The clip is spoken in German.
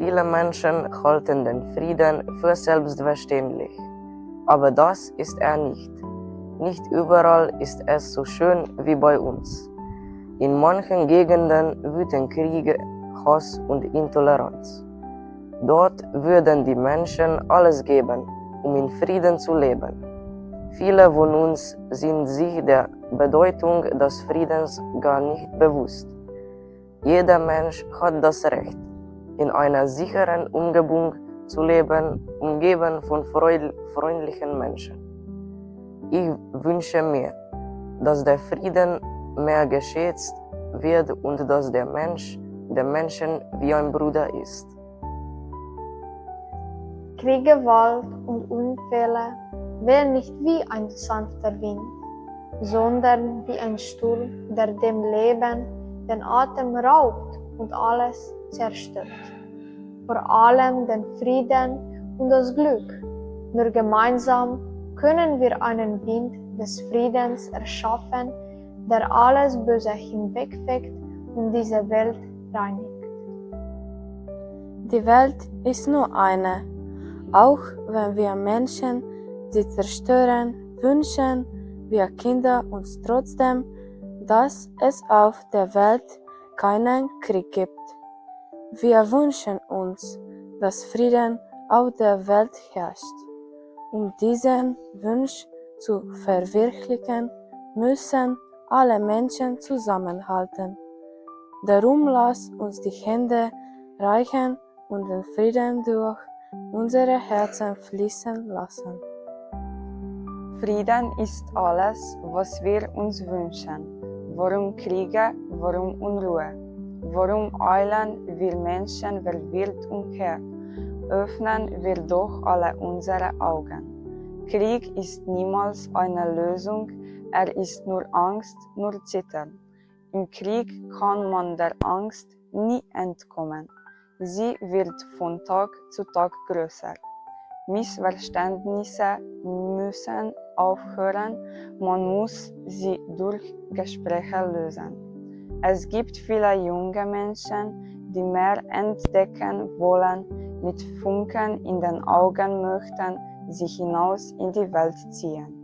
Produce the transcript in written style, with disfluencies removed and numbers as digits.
Viele Menschen halten den Frieden für selbstverständlich, aber das ist er nicht. Nicht überall ist es so schön wie bei uns. In manchen Gegenden wüten Kriege, Hass und Intoleranz. Dort würden die Menschen alles geben, um in Frieden zu leben. Viele von uns sind sich der Bedeutung des Friedens gar nicht bewusst. Jeder Mensch hat das Recht, in einer sicheren Umgebung zu leben, umgeben von freundlichen Menschen. Ich wünsche mir, dass der Frieden mehr geschätzt wird und dass der Mensch dem Menschen wie ein Bruder ist. Krieg, Gewalt und Unfälle wehen nicht wie ein sanfter Wind, sondern wie ein Sturm, der dem Leben den Atem raubt und alles zerstört. Vor allem den Frieden und das Glück. Nur gemeinsam können wir einen Wind des Friedens erschaffen, der alles Böse hinwegfegt und diese Welt reinigt. Die Welt ist nur eine. Auch wenn wir Menschen sie zerstören, wünschen wir Kinder uns trotzdem, dass es auf der Welt keinen Krieg gibt. Wir wünschen uns, dass Frieden auf der Welt herrscht. Um diesen Wunsch zu verwirklichen, müssen alle Menschen zusammenhalten. Darum lasst uns die Hände reichen und den Frieden durch unsere Herzen fließen lassen. Frieden ist alles, was wir uns wünschen. Warum Kriege, warum Unruhe? Warum eilen wir Menschen wild umher? Öffnen wir doch alle unsere Augen. Krieg ist niemals eine Lösung, er ist nur Angst, nur Zittern. Im Krieg kann man der Angst nie entkommen. Sie wird von Tag zu Tag größer. Missverständnisse müssen aufhören, man muss sie durch Gespräche lösen. Es gibt viele junge Menschen, die mehr entdecken wollen, mit Funken in den Augen möchten sie hinaus in die Welt ziehen.